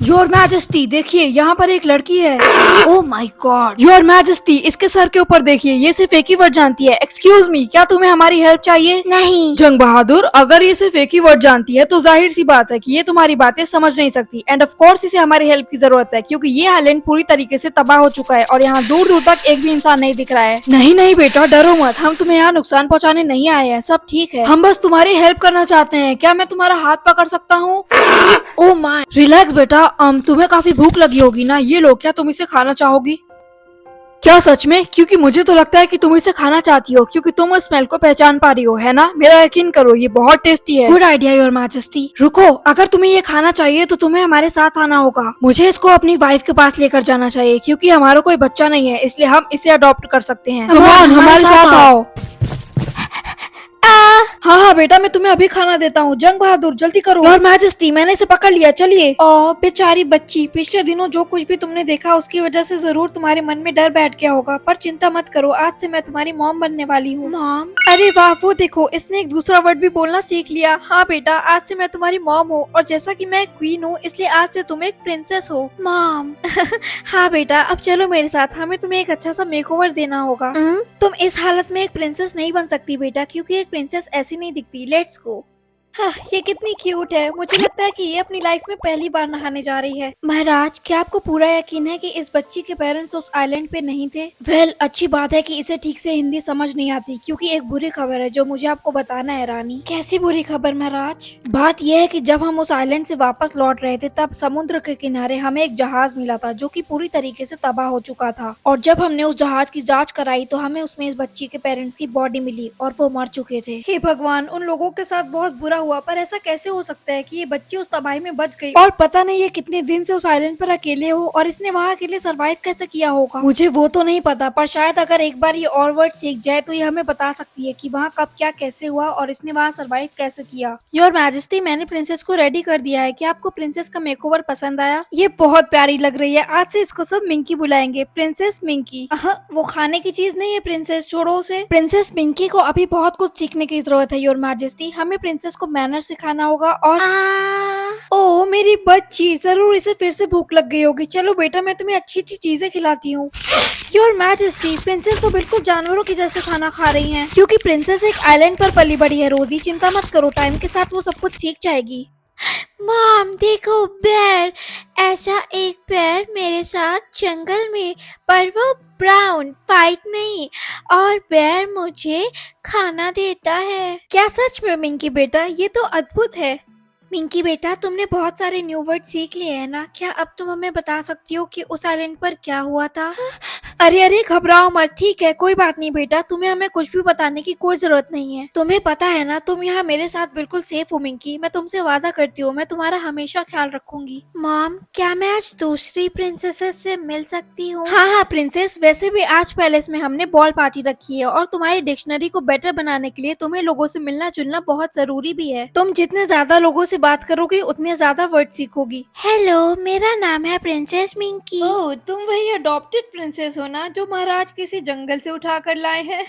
Your majesty देखिए, यहाँ पर एक लड़की है। Oh my God. Your majesty इसके सर के ऊपर देखिए, ये सिर्फ एक ही वर्ड जानती है। एक्सक्यूज मी, क्या तुम्हें हमारी हेल्प चाहिए? नहीं। जंग बहादुर, अगर ये सिर्फ एक ही वर्ड जानती है तो जाहिर सी बात है कि ये तुम्हारी बातें समझ नहीं सकती। एंड ऑफ कोर्स इसे हमारी हेल्प की जरूरत है, क्योंकि ये आइलैंड पूरी तरीके से तबाह हो चुका है और यहाँ दूर दूर तक एक भी इंसान नहीं दिख रहा है। नहीं नहीं बेटा, डरो मत, हम तुम्हें यहाँ नुकसान पहुँचाने नहीं आए हैं, सब ठीक है। हम बस तुम्हारी हेल्प करना चाहते हैं। क्या मैं तुम्हारा हाथ पकड़ सकता हूँ? Oh my. रिलैक्स बेटा, तुम्हें काफी भूख लगी होगी ना, ये लो, क्या तुम इसे खाना चाहोगी? क्या सच में? क्योंकि मुझे तो लगता है कि तुम इसे खाना चाहती हो, क्योंकि तुम उस स्मेल को पहचान पा रही हो, है ना? मेरा यकीन करो, ये बहुत टेस्टी है। Good idea your majesty. रुको, अगर तुम्हें ये खाना चाहिए तो तुम्हें हमारे साथ आना होगा। मुझे इसको अपनी वाइफ के पास लेकर जाना चाहिए, क्योंकि हमारा कोई बच्चा नहीं है, इसलिए हम इसे अडॉप्ट कर सकते हैं। Come on, हमारे साथ आओ। हाँ हाँ बेटा, मैं तुम्हें अभी खाना देता हूँ। जंग बहादुर जल्दी करो। योर मैजेस्टी, मैंने इसे पकड़ लिया, चलिए। ओह बेचारी बच्ची, पिछले दिनों जो कुछ भी तुमने देखा उसकी वजह से जरूर तुम्हारे मन में डर बैठ गया होगा, पर चिंता मत करो, आज से मैं तुम्हारी मॉम बनने वाली हूँ। मॉम? अरे वाह, वो देखो, इसने एक दूसरा वर्ड भी बोलना सीख लिया। हाँ बेटा, आज से मैं तुम्हारी मॉम हूँ, और जैसा कि मैं क्वीन हूँ, इसलिए आज से तुम एक प्रिंसेस हो। मॉम। हाँ बेटा, अब चलो मेरे साथ, हमें तुम्हें एक अच्छा सा मेकओवर देना होगा। तुम इस हालत में एक प्रिंसेस नहीं बन सकती बेटा, क्योंकि एक प्रिंसेस ऐसी नहीं दिखती। Let's go. हाँ, ये कितनी क्यूट है। मुझे लगता है कि ये अपनी लाइफ में पहली बार नहाने जा रही है। महाराज, क्या आपको पूरा यकीन है कि इस बच्ची के पेरेंट्स उस आइलैंड पे नहीं थे? वेल, अच्छी बात है कि इसे ठीक से हिंदी समझ नहीं आती, क्योंकि एक बुरी खबर है जो मुझे आपको बताना है रानी। कैसी बुरी खबर महाराज? बात यह है कि जब हम उस आइलैंड से वापस लौट रहे थे, तब समुद्र के किनारे हमें एक जहाज मिला था जो कि पूरी तरीके से तबाह हो चुका था। और जब हमने उस जहाज की जाँच कराई तो हमें उसमें इस बच्ची के पेरेंट्स की बॉडी मिली और वो मर चुके थे। हे भगवान, उन लोगों के साथ बहुत बुरा हुआ, पर ऐसा कैसे हो सकता है कि ये बच्ची उस तबाही में बच गई, और पता नहीं ये कितने दिन से उस आइलैंड पर अकेले हो, और इसने वहाँ अकेले सरवाइव कैसे किया होगा। मुझे वो तो नहीं पता, पर शायद अगर एक बार ये और वर्ड सीख जाए तो ये हमें बता सकती है कि वहाँ कब क्या कैसे हुआ और इसने वहाँ सरवाइव कैसे किया। योर मैजेस्टी, मैंने प्रिंसेस को रेडी कर दिया है। कि आपको प्रिंसेस का मेकओवर पसंद आया? ये बहुत प्यारी लग रही है। आज से इसको सब मिंकी बुलाएंगे, प्रिंसेस मिंकी। वो खाने की चीज नहीं है प्रिंसेस, छोड़ो उसे। प्रिंसेस मिंकी को अभी बहुत कुछ सीखने की जरूरत है योर मैजेस्टी। हमें प्रिंसेस को मैनर सिखाना होगा। और ओ मेरी बच्ची, जरूर इसे फिर से भूख लग गई होगी। चलो बेटा, मैं तुम्हें अच्छी अच्छी चीजें खिलाती हूँ। योर मैजेस्टी, प्रिंसेस तो बिल्कुल जानवरों की जैसे खाना खा रही हैं, क्योंकि प्रिंसेस एक आइलैंड पर पली बड़ी है। रोजी, चिंता मत करो, टाइम के साथ वो सब कुछ सीख जाएगी। मॉम देखो, बेर। ऐसा एक बेर मेरे साथ जंगल में, पर वो ब्राउन फाइट नहीं, और बेर मुझे खाना देता है। क्या सच में मिंकी बेटा? ये तो अद्भुत है। मिंकी बेटा, तुमने बहुत सारे न्यू वर्ड सीख लिए हैं ना? क्या अब तुम हमें बता सकती हो कि उस आइलैंड पर क्या हुआ था? अरे अरे, घबराओ मत, ठीक है, कोई बात नहीं बेटा, तुम्हें हमें कुछ भी बताने की कोई जरूरत नहीं है। तुम्हें पता है ना, तुम यहाँ मेरे साथ बिल्कुल सेफ हो मिंकी। मैं तुमसे वादा करती हूँ, मैं तुम्हारा हमेशा ख्याल रखूंगी। मॉम, क्या मैं आज दूसरी प्रिंसेसेस से मिल सकती हूँ? हाँ हाँ प्रिंसेस, वैसे भी आज पैलेस में हमने बॉल पार्टी रखी है, और तुम्हारी डिक्शनरी को बेटर बनाने के लिए तुम्हें लोगों से मिलना जुलना बहुत जरूरी भी है। तुम जितने ज्यादा लोगों से बात करोगी उतने ज्यादा वर्ड सीखोगी। हेलो, मेरा नाम है प्रिंसेस मिंकी। ओह, तुम वही अडॉप्टेड प्रिंसेस हो ना, जो महाराज किसी जंगल से उठा कर लाए हैं?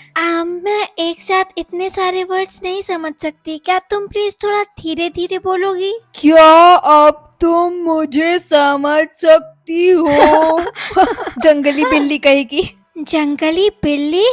मैं एक साथ इतने सारे वर्ड्स नहीं समझ सकती, क्या तुम प्लीज थोड़ा धीरे धीरे बोलोगी? क्या अब तुम मुझे समझ सकती हो? जंगली बिल्ली कहेगी। जंगली बिल्ली?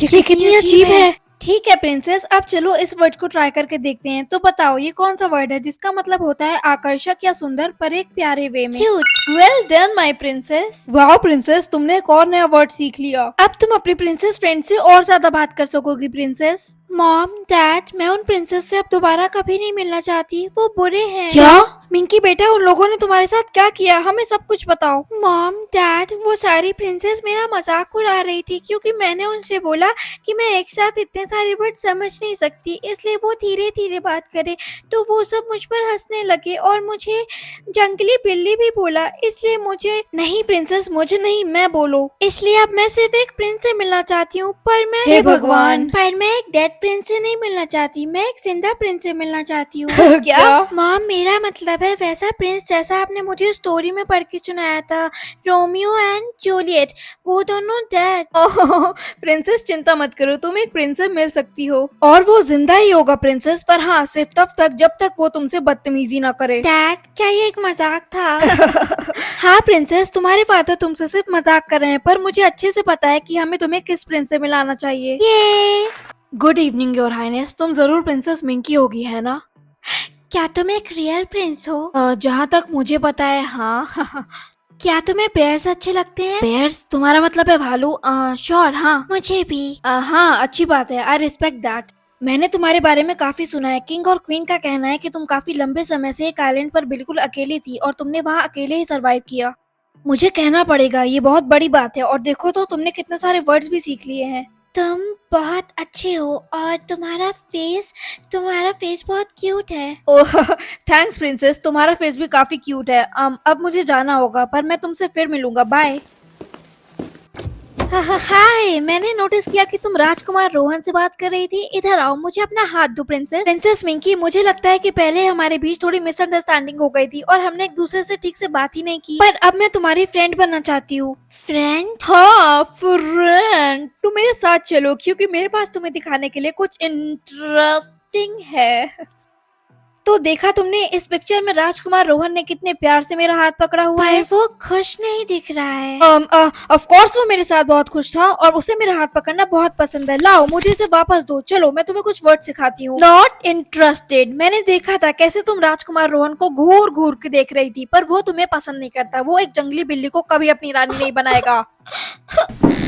ये कितनी अजीब है। ठीक है प्रिंसेस, अब चलो इस वर्ड को ट्राई करके देखते हैं। तो बताओ, ये कौन सा वर्ड है जिसका मतलब होता है आकर्षक या सुंदर, पर एक प्यारे वे में? Cute. Well done my princess. वाह प्रिंसेस, तुमने एक और नया वर्ड सीख लिया। अब तुम अपनी प्रिंसेस फ्रेंड से और ज्यादा बात कर सकोगी प्रिंसेस। मॉम डैड, मैं उन प्रिंसेस से अब दोबारा कभी नहीं मिलना चाहती, वो बुरे हैं। क्या? मिंकी बेटा, उन लोगों ने तुम्हारे साथ क्या किया? हमें सब कुछ बताओ। मॉम डैड, वो सारी प्रिंसेस मेरा मजाक उड़ा रही थी, क्योंकि मैंने उनसे बोला कि मैं एक साथ इतने सारे वर्ड समझ नहीं सकती, इसलिए वो धीरे धीरे बात करे, तो वो सब मुझ पर हंसने लगे और मुझे जंगली बिल्ली भी बोला, इसलिए मुझे। नहीं प्रिंसेस, मुझे नहीं, मैं बोलो। इसलिए अब मैं सिर्फ एक प्रिंस से मिलना चाहती हूँ, पर मैं हे भगवान। पर मैं एक डेड प्रिंस से नहीं मिलना चाहती, मैं एक जिंदा प्रिंस से मिलना चाहती हूँ। क्या? मॉम, मेरा मतलब है वैसा प्रिंस जैसा आपने मुझे स्टोरी में पढ़ के सुनाया था, रोमियो एंड जूलियट, वो दोनों डेड। प्रिंसेस चिंता मत करो, तुम एक प्रिंस से मिल सकती हो और वो जिंदा ही होगा प्रिंसेस, पर हाँ सिर्फ तब तक जब तक वो तुमसे बदतमीजी ना करे। डैड, क्या ये एक मजाक था? हाँ प्रिंसेस, तुम्हारे फादर तुमसे सिर्फ मजाक कर रहे हैं, पर मुझे अच्छे से पता है कि हमें तुम्हें किस प्रिंस से मिलाना चाहिए। ये गुड इवनिंग योर हाइनेस, तुम जरूर प्रिंसेस मिंकी होगी, है ना? क्या तुम एक रियल प्रिंस हो? जहाँ तक मुझे पता है, हाँ। क्या तुम्हें बेयर्स अच्छे लगते हैं? बेयर्स, तुम्हारा मतलब है भालू? श्योर, हाँ। मुझे भी। हाँ, अच्छी बात है, आई रिस्पेक्ट दैट। मैंने तुम्हारे बारे में काफी सुना है। किंग और क्वीन का कहना है कि तुम काफी लंबे समय से एक आइलैंड पर बिल्कुल अकेली थी और तुमने वहाँ अकेले ही सरवाइव किया। मुझे कहना पड़ेगा, ये बहुत बड़ी बात है, और देखो तो तुमने कितने सारे वर्ड्स भी सीख लिए हैं। तुम बहुत अच्छे हो और तुम्हारा फेस बहुत क्यूट है। ओह थैंक्स प्रिंसेस, तुम्हारा फेस भी काफी क्यूट है। अब मुझे जाना होगा, पर मैं तुमसे फिर मिलूंगा, बाय। हाय, मैंने नोटिस किया कि तुम राजकुमार रोहन से बात कर रही थी। इधर आओ, मुझे अपना हाथ दो प्रिंसेस। प्रिंसेस मिंकी, मुझे लगता है कि पहले हमारे बीच थोड़ी मिसअंडरस्टैंडिंग हो गई थी और हमने एक दूसरे से ठीक से बात ही नहीं की, पर अब मैं तुम्हारी फ्रेंड बनना चाहती हूँ। फ्रेंड? हाँ फ्रेंड, तुम मेरे साथ चलो क्योंकि मेरे पास तुम्हें दिखाने के लिए कुछ इंटरेस्टिंग है। तो देखा तुमने, इस पिक्चर में राजकुमार रोहन ने कितने प्यार से मेरा हाथ पकड़ा हुआ है। पर वो खुश नहीं दिख रहा है। ऑफ कोर्स वो मेरे साथ बहुत खुश था और उसे मेरा हाथ पकड़ना बहुत पसंद है। लाओ, मुझे इसे वापस दो। चलो, मैं तुम्हें कुछ वर्ड सिखाती हूँ। Not interested. मैंने देखा था कैसे तुम राजकुमार रोहन को घूर घूर के देख रही थी, पर वो तुम्हें पसंद नहीं करता। वो एक जंगली बिल्ली को कभी अपनी रानी नहीं बनाएगा।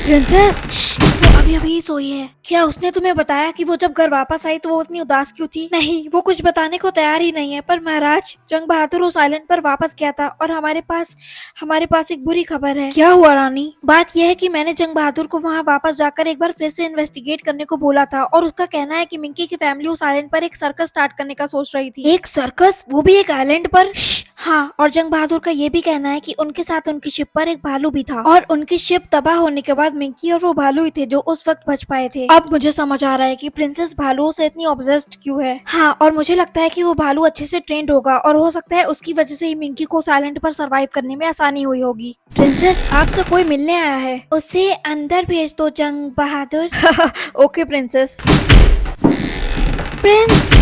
प्रिंसेस, वो अभी अभी सोई है। क्या उसने तुम्हें बताया कि वो जब घर वापस आई तो वो इतनी उदास क्यों थी? नहीं, वो कुछ बताने को तैयार ही नहीं है। पर महाराज, जंग बहादुर उस आइलैंड पर वापस गया था और हमारे पास एक बुरी खबर है। क्या हुआ रानी? बात यह है कि मैंने जंग बहादुर को वहाँ वापस जाकर एक बार फिर से इन्वेस्टिगेट करने को बोला था और उसका कहना है कि मिंकी की फैमिली उस आइलैंड पर एक सर्कस स्टार्ट करने का सोच रही थी। एक सर्कस, वो भी एक आइलैंड पर? हाँ, और जंग बहादुर का ये भी कहना है कि उनके साथ उनकी शिप पर एक भालू भी था और उनकी शिप तबाह होने के बाद मिंकी और वो भालू ही थे जो उस वक्त बच पाए थे। अब मुझे समझ आ रहा है कि प्रिंसेस भालुओं से इतनी ऑब्सेस्ड क्यों है। हाँ, और मुझे लगता है कि वो भालू अच्छे से ट्रेंड होगा और हो सकता है उसकी वजह से ही मिंकी को साइलेंट पर सरवाइव करने में आसानी हुई होगी। प्रिंसेस, आपसे कोई मिलने आया है। उसे अंदर भेज दो Jang Bahadur. Okay princess. Prince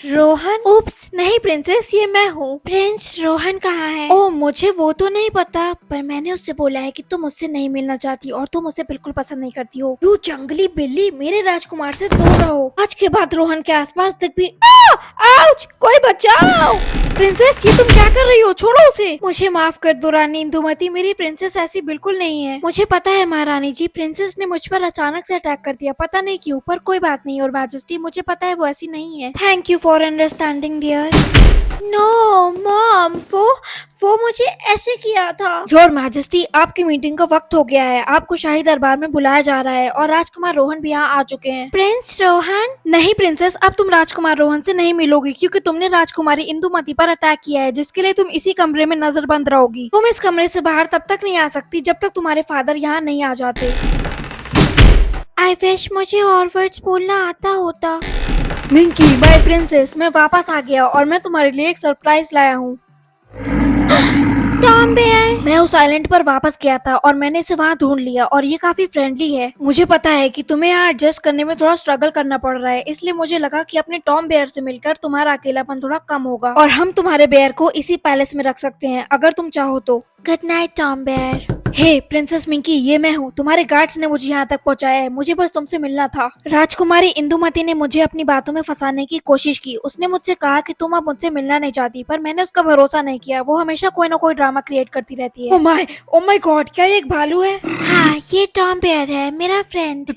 Rohan? Oops, नहीं प्रिंसेस, ये मैं हूँ। प्रिंस रोहन कहाँ है? ओह, मुझे वो तो नहीं पता, पर मैंने उससे बोला है कि तुम उससे नहीं मिलना चाहती और तुम उसे बिल्कुल पसंद नहीं करती हो। यू जंगली बिल्ली, मेरे राजकुमार से दूर रहो। आज के बाद रोहन के आसपास तक भी आउच, कोई बचाओ। प्रिंसेस, ये तुम क्या कर रही हो? छोड़ो उसे। मुझे माफ कर दो रानी इंदुमती, मेरी प्रिंसेस ऐसी बिल्कुल नहीं है। मुझे पता है महारानी जी, प्रिंसेस ने मुझ पर अचानक से अटैक कर दिया, पता नहीं क्यों, पर कोई बात नहीं। और मैजेस्टी, मुझे पता है वो ऐसी नहीं है। Thank you for understanding dear. No mom, वो मुझे ऐसे किया था। योर मैजेस्टी, आपकी मीटिंग का वक्त हो गया है। आपको शाही दरबार में बुलाया जा रहा है और राजकुमार रोहन भी यहाँ आ चुके हैं। प्रिंस रोहन? नहीं प्रिंसेस, अब तुम राजकुमार रोहन से नहीं मिलोगी क्योंकि तुमने राजकुमारी इंदुमती पर अटैक किया है, जिसके लिए तुम इसी कमरे में नजरबंद रहोगी। तुम इस कमरे से बाहर तब तक नहीं आ सकती जब तक तुम्हारे फादर यहाँ नहीं आ जाते। आई विश मुझे और वर्ड्स बोलना आता होता। मिंकी, बाय प्रिंसेस, मैं वापस आ गया और मैं तुम्हारे लिए एक सरप्राइज लाया हूँ। Tom Bear? मैं उस आइलैंड पर वापस गया था और मैंने इसे वहाँ ढूंढ लिया और ये काफी फ्रेंडली है। मुझे पता है कि तुम्हें यहाँ एडजस्ट करने में थोड़ा स्ट्रगल करना पड़ रहा है, इसलिए मुझे लगा कि अपने टॉम बेयर से मिलकर तुम्हारा अकेलापन थोड़ा कम होगा और हम तुम्हारे बेयर को इसी पैलेस में रख सकते हैं अगर तुम चाहो तो। Good night Tom Bear. Hey princess Minky, ये मैं हूँ। तुम्हारे गार्ड्स ने मुझे यहाँ तक पहुँचाया है, मुझे बस तुमसे मिलना था। राजकुमारी इंदुमती ने मुझे अपनी बातों में फंसाने की कोशिश की। उसने मुझसे कहा कि तुम अब मुझसे मिलना नहीं चाहती, पर मैंने उसका भरोसा नहीं किया। वो हमेशा कोई ना कोई ड्रामा क्रिएट करती रहती है। ओ माय गॉड, क्या ये एक भालू है? हाँ, ये टॉम बेयर है, मेरा फ्रेंड।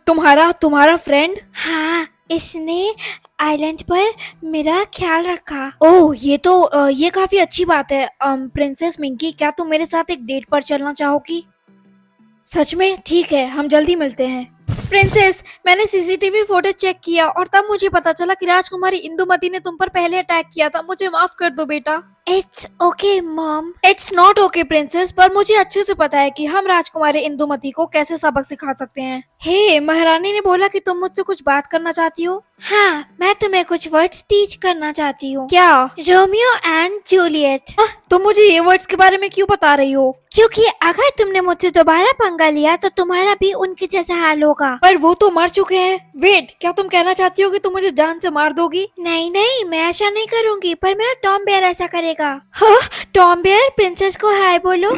तुम्हारा फ्रेंड? हाँ, इसने आइलैंड पर मेरा ख्याल रखा। ओह, ये काफी अच्छी बात है। प्रिंसेस मिंकी, क्या तुम मेरे साथ एक डेट पर चलना चाहोगी? सच में? ठीक है, हम जल्दी मिलते हैं। प्रिंसेस, मैंने सीसीटीवी फुटेज चेक किया और तब मुझे पता चला कि राजकुमारी इंदुमती ने तुम पर पहले अटैक किया था। मुझे माफ कर दो बेटा। It's okay mom. It's not okay princess, पर मुझे अच्छे से पता है कि हम राजकुमारी इंदुमती को कैसे सबक सिखा सकते हैं। हे, महारानी ने बोला कि तुम मुझसे कुछ बात करना चाहती हो। हाँ, मैं तुम्हें कुछ वर्ड्स टीच करना चाहती हूँ। क्या? Romeo and Juliet. तुम मुझे ये वर्ड्स के बारे में क्यों बता रही हो? क्योंकि अगर तुमने मुझसे दोबारा पंगा लिया तो तुम्हारा भी उनके जैसा हाल होगा। पर वो तो मर चुके हैं। वेट, क्या तुम कहना चाहती हो कि तुम मुझे जान से मार दोगी? नहीं नहीं, मैं ऐसा नहीं करूंगी, पर मेरा टॉम बेयर ऐसा करेगा। हाँ? टॉम बेयर, प्रिंसेस को हाय बोलो।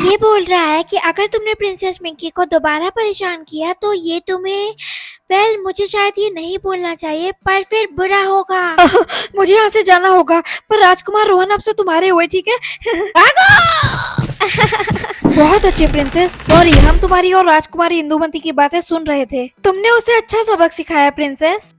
ये बोल रहा है कि अगर तुमने प्रिंसेस मिंकी को दोबारा परेशान किया तो ये तुम्हें, मुझे शायद ये नहीं बोलना चाहिए, पर फिर बुरा होगा। मुझे यहाँ से जाना होगा, पर राजकुमार रोहन अब से तुम्हारे हुए, ठीक है? बहुत अच्छे प्रिंसेस, सॉरी, हम तुम्हारी और राजकुमारी इंदुमती की बातें सुन रहे थे। तुमने उसे अच्छा सबक सिखाया प्रिंसेस।